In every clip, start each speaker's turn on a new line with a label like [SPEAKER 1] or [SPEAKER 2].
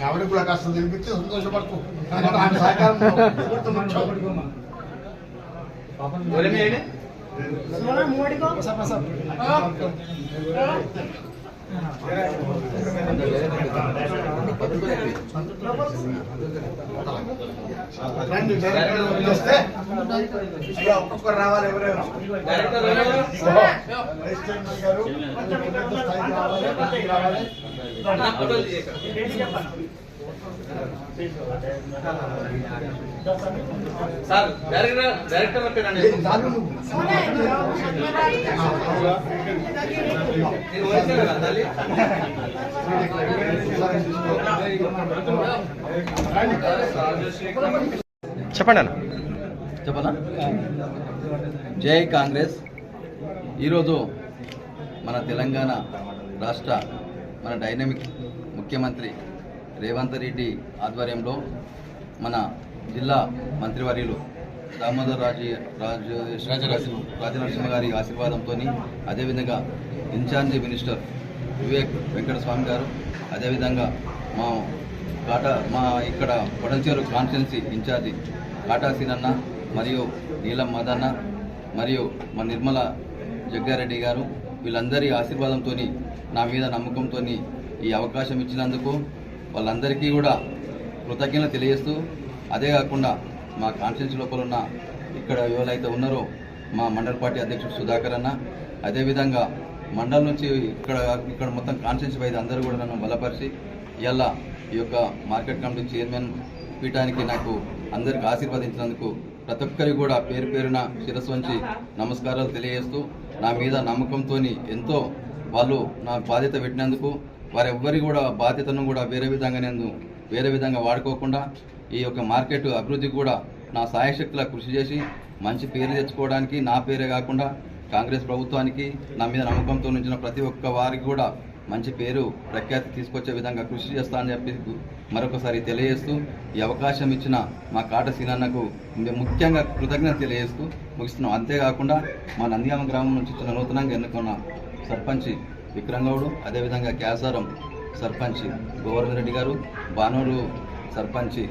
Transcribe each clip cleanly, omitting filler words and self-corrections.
[SPEAKER 1] ఆవిడ కూడా కాస్త తినిపించి సంతోషపడుతూ సహకారం వస్తే ఒక్కొక్కరు రావాలి ఎవరైనా రావాలి
[SPEAKER 2] సార్ డైరెక్టర్ పేరండి
[SPEAKER 3] చెప్పండి అన్న. చెప్పనా? జై కాంగ్రెస్. ఈరోజు మన తెలంగాణ రాష్ట్ర మన డైనమిక్ ముఖ్యమంత్రి రేవంత్ రెడ్డి ఆధ్వర్యంలో మన జిల్లా మంత్రివర్యులు దామోదర్ రాజనరసింహ గారి ఆశీర్వాదంతో, అదేవిధంగా ఇన్ఛార్జి మినిస్టర్ వివేక్ వెంకటస్వామి గారు, అదేవిధంగా మా ఇక్కడ కొడంచేరు కాన్స్టిట్యున్సీ ఇన్ఛార్జి కాటా సీనన్న మరియు నీలం మదన్న మరియు మా నిర్మల జగ్గారెడ్డి గారు, వీళ్ళందరి ఆశీర్వాదంతో, నా మీద నమ్మకంతో ఈ అవకాశం ఇచ్చినందుకు వాళ్ళందరికీ కూడా కృతజ్ఞతలు తెలియజేస్తూ, అదే కాకుండా మా కాన్స్టిట్యున్సీ లోపల ఉన్న ఇక్కడ ఎవరైతే ఉన్నారో మా మండల పార్టీ అధ్యక్షుడు సుధాకర్ అన్న, అదేవిధంగా మండలం నుంచి ఇక్కడ మొత్తం కాన్స్టిట్యున్సీ వైద్య అందరూ కూడా నన్ను బలపరిచి ఇవాళ ఈ యొక్క మార్కెట్ కమిటీ చైర్మన్ పీఠానికి నాకు అందరికి ఆశీర్వదించినందుకు ప్రతి ఒక్కరికి కూడా పేరు పేరున శిరస్సు వంచి నమస్కారాలు తెలియజేస్తూ, నా మీద నమ్మకంతో ఎంతో వాళ్ళు నా బాధ్యత పెట్టినందుకు వారెవ్వరి కూడా బాధ్యతను కూడా వేరే విధంగా వాడుకోకుండా ఈ యొక్క మార్కెట్ అభివృద్ధికి కూడా నా సాయశక్తుల కృషి చేసి మంచి పేరు తెచ్చుకోవడానికి, నా పేరే కాకుండా కాంగ్రెస్ ప్రభుత్వానికి నా మీద నమ్మకంతో ఉంచిన ప్రతి ఒక్క వారికి కూడా మంచి పేరు ప్రఖ్యాతి తీసుకొచ్చే విధంగా కృషి చేస్తానని చెప్పి మరొకసారి తెలియజేస్తూ, ఈ అవకాశం ఇచ్చిన మా కాట సీనన్నకు ముఖ్యంగా కృతజ్ఞత తెలియజేస్తూ ముగిస్తున్నాం. అంతేకాకుండా మా నంద్యాల గ్రామం నుంచి ఇచ్చిన నూతనంగా ఎన్నుకున్న సర్పంచ్ విక్రమ్ గౌడ్, అదేవిధంగా క్యాసారం సర్పంచ్ గోవర్ధన్ రెడ్డి గారు, బానూరు సర్పంచ్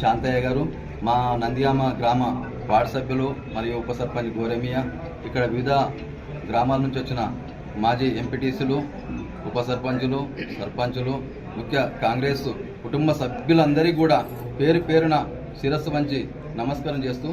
[SPEAKER 3] శాంతయ్య గారు, మా నంద్యామ గ్రామ వార్డు సభ్యులు మరియు ఉప సర్పంచ్ గోరెమియా, ఇక్కడ వివిధ గ్రామాల నుంచి వచ్చిన మాజీ ఎంపీటీసీలు, ఉప సర్పంచులు, సర్పంచులు, ముఖ్య కాంగ్రెస్ కుటుంబ సభ్యులందరికీ కూడా పేరు పేరున శిరస్సు వంచి నమస్కారం చేస్తూ